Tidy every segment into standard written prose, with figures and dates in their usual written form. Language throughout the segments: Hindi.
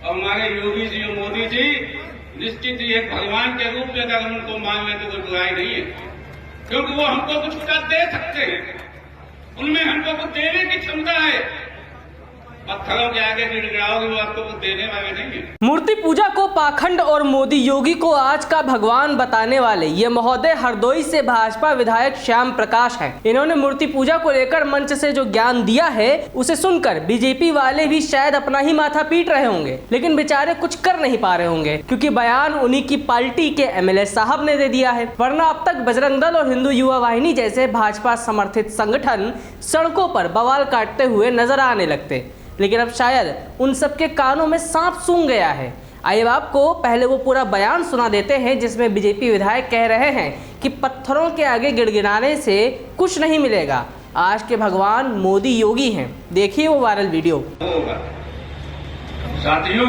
और हमारे योगी जी और मोदी जी निश्चित ही एक भगवान के रूप में अगर उनको मान लें तो कोई बुराई नहीं है, क्योंकि वो हमको कुछ दे सकते हैं, उनमें हमको कुछ देने की क्षमता है। पत्थरों के आगे गिड़गिड़ाओगे वो आपको कुछ देने वाले नहीं है। मूर्ति पूजा को पाखंड और मोदी योगी को आज का भगवान बताने वाले ये महोदय हरदोई से भाजपा विधायक श्याम प्रकाश हैं। इन्होंने मूर्ति पूजा को लेकर मंच से जो ज्ञान दिया है उसे सुनकर बीजेपी वाले भी शायद अपना ही माथा पीट रहे होंगे, लेकिन बेचारे कुछ कर नहीं पा रहे होंगे क्योंकि बयान उन्हीं की पार्टी के एमएलए साहब ने दे दिया है। वरना अब तक बजरंग दल और हिंदू युवा वाहिनी जैसे भाजपा समर्थित संगठन सड़कों पर बवाल काटते हुए नजर आने लगते, लेकिन अब शायद उन सबके कानों में सांप सूंघ गया है। आइए आपको पहले वो पूरा बयान सुना देते हैं जिसमें बीजेपी विधायक कह रहे हैं कि पत्थरों के आगे गिड़गिड़ाने से कुछ नहीं मिलेगा, आज के भगवान मोदी योगी हैं। देखिए वो वायरल वीडियो। साथियों,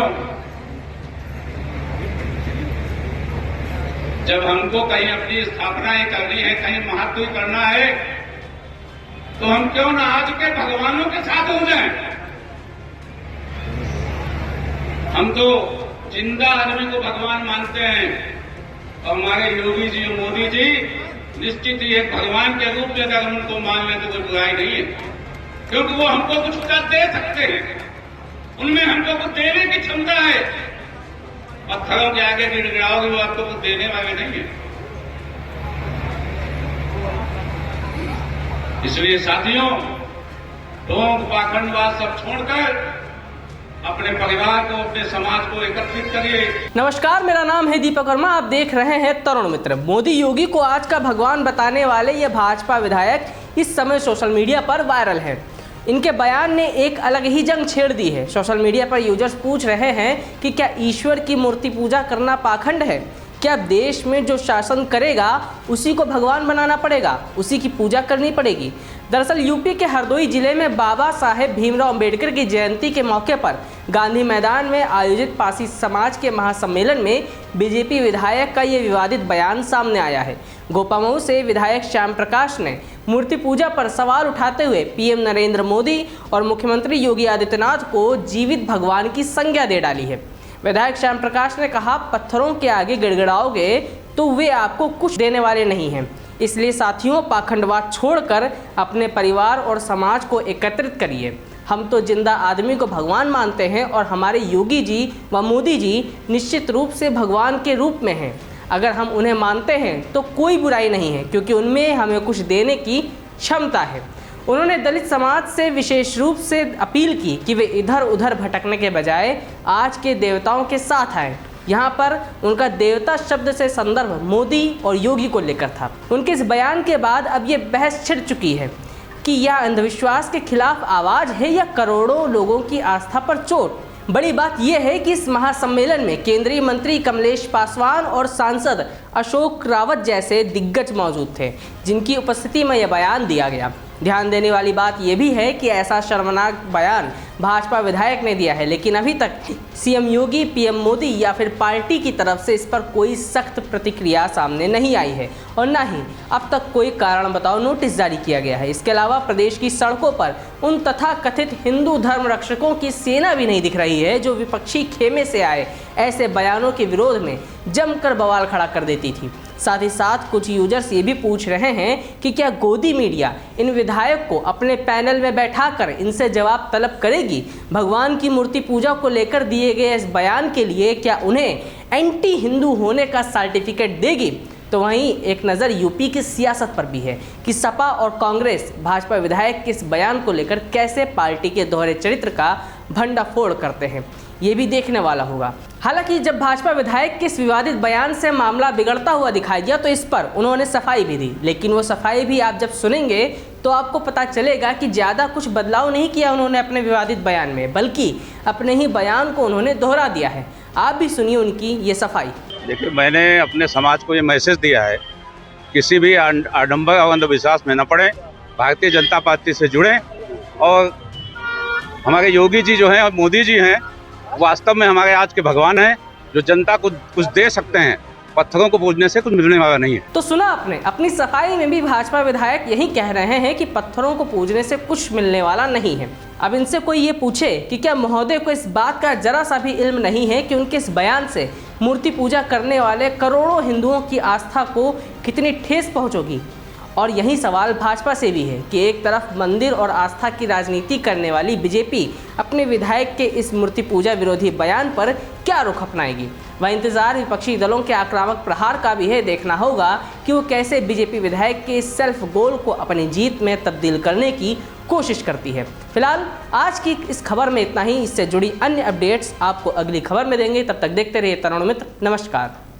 जब हमको कहीं अपनी स्थापनाएं करनी है, कहीं महत्व करना है, तो हम क्यों ना आज के भगवानों के साथ हो जाएं। हम तो जिंदा आदमी को भगवान मानते हैं और हमारे योगी जी और मोदी जी निश्चित ही एक भगवान के रूप में अगर उनको मान लें तो कोई बुराई नहीं है, क्योंकि वो हमको कुछ दे सकते हैं, उनमें हमको कुछ देने की क्षमता है। पत्थरों के आगे गिड़गिड़ाओगे वो आपको कुछ देने वाले नहीं है। इसलिए साथियों, ढोंग पाखंडवाद सब छोड़कर अपने परिवार को, अपने समाज को एकत्रित करिए। नमस्कार, मेरा नाम है दीपक वर्मा, आप देख रहे हैं तरुण मित्र। मोदी योगी को आज का भगवान बताने वाले ये भाजपा विधायक इस समय सोशल मीडिया पर वायरल हैं। इनके बयान ने एक अलग ही जंग छेड़ दी है। सोशल मीडिया पर यूजर्स पूछ रहे हैं कि क्या ईश्वर की मूर्ति पूजा करना पाखंड है? क्या देश में जो शासन करेगा उसी को भगवान बनाना पड़ेगा, उसी की पूजा करनी पड़ेगी? दरअसल यूपी के हरदोई जिले में बाबा साहेब भीमराव अंबेडकर की जयंती के मौके पर गांधी मैदान में आयोजित पासी समाज के महासम्मेलन में बीजेपी विधायक का ये विवादित बयान सामने आया है। गोपामऊ से विधायक श्याम प्रकाश ने मूर्ति पूजा पर सवाल उठाते हुए पीएम नरेंद्र मोदी और मुख्यमंत्री योगी आदित्यनाथ को जीवित भगवान की संज्ञा दे डाली है। विधायक श्याम प्रकाश ने कहा, पत्थरों के आगे गिड़गिड़ाओगे तो वे आपको कुछ देने वाले नहीं हैं। इसलिए साथियों, पाखंडवाद छोड़कर अपने परिवार और समाज को एकत्रित करिए। हम तो जिंदा आदमी को भगवान मानते हैं और हमारे योगी जी व मोदी जी निश्चित रूप से भगवान के रूप में हैं। अगर हम उन्हें मानते हैं तो कोई बुराई नहीं है, क्योंकि उनमें हमें कुछ देने की क्षमता है। उन्होंने दलित समाज से विशेष रूप से अपील की कि वे इधर उधर भटकने के बजाय आज के देवताओं के साथ आए। यहाँ पर उनका देवता शब्द से संदर्भ मोदी और योगी को लेकर था। उनके इस बयान के बाद अब ये बहस छिड़ चुकी है कि यह अंधविश्वास के खिलाफ आवाज़ है या करोड़ों लोगों की आस्था पर चोट। बड़ी बात यह है कि इस महासम्मेलन में केंद्रीय मंत्री कमलेश पासवान और सांसद अशोक रावत जैसे दिग्गज मौजूद थे, जिनकी उपस्थिति में यह बयान दिया गया। ध्यान देने वाली बात यह भी है कि ऐसा शर्मनाक बयान भाजपा विधायक ने दिया है, लेकिन अभी तक सीएम योगी, पीएम मोदी या फिर पार्टी की तरफ से इस पर कोई सख्त प्रतिक्रिया सामने नहीं आई है और न ही अब तक कोई कारण बताओ नोटिस जारी किया गया है। इसके अलावा प्रदेश की सड़कों पर उन तथाकथित हिंदू धर्म रक्षकों की सेना भी नहीं दिख रही है जो विपक्षी खेमे से आए ऐसे बयानों के विरोध में जमकर बवाल खड़ा कर देती थी। साथ ही साथ कुछ यूजर्स ये भी पूछ रहे हैं कि क्या गोदी मीडिया इन विधायक को अपने पैनल में बैठाकर इनसे जवाब तलब करेगी? भगवान की मूर्ति पूजा को लेकर दिए गए इस बयान के लिए क्या उन्हें एंटी हिंदू होने का सर्टिफिकेट देगी? तो वहीं एक नज़र यूपी की सियासत पर भी है कि सपा और कांग्रेस भाजपा विधायक के इस बयान को लेकर कैसे पार्टी के दोहरे चरित्र का भंडाफोड़ करते हैं, ये भी देखने वाला होगा। हालांकि जब भाजपा विधायक के इस विवादित बयान से मामला बिगड़ता हुआ दिखाई दिया तो इस पर उन्होंने सफाई भी दी, लेकिन वो सफाई भी आप जब सुनेंगे तो आपको पता चलेगा कि ज़्यादा कुछ बदलाव नहीं किया उन्होंने अपने विवादित बयान में, बल्कि अपने ही बयान को उन्होंने दोहरा दिया है। आप भी सुनिए उनकी ये सफाई। देखिए, मैंने अपने समाज को ये मैसेज दिया है, किसी भी आडंबर और अंधविश्वास में न पड़े, भारतीय जनता पार्टी से जुड़ें और हमारे योगी जी जो हैं और मोदी जी हैं वास्तव में हमारे आज के भगवान हैं जो जनता को कुछ दे सकते हैं। पत्थरों को पूजने से कुछ मिलने वाला नहीं है। तो सुना आपने, अपनी सफाई में भी भाजपा विधायक यही कह रहे हैं कि पत्थरों को पूजने से कुछ मिलने वाला नहीं है। अब इनसे कोई ये पूछे कि क्या महोदय को इस बात का जरा सा भी इल्म नहीं है कि उनके इस बयान से मूर्ति पूजा करने वाले करोड़ों हिंदुओं की आस्था को कितनी ठेस पहुंचेगी। और यही सवाल भाजपा से भी है कि एक तरफ मंदिर और आस्था की राजनीति करने वाली बीजेपी अपने विधायक के इस मूर्ति पूजा विरोधी बयान पर क्या रुख अपनाएगी। वह इंतजार विपक्षी दलों के आक्रामक प्रहार का भी है। देखना होगा कि वो कैसे बीजेपी विधायक के इस सेल्फ गोल को अपनी जीत में तब्दील करने की कोशिश करती है। फिलहाल आज की इस खबर में इतना ही। इससे जुड़ी अन्य अपडेट्स आपको अगली खबर में देंगे। तब तक देखते रहिए तरुण मित्र। नमस्कार।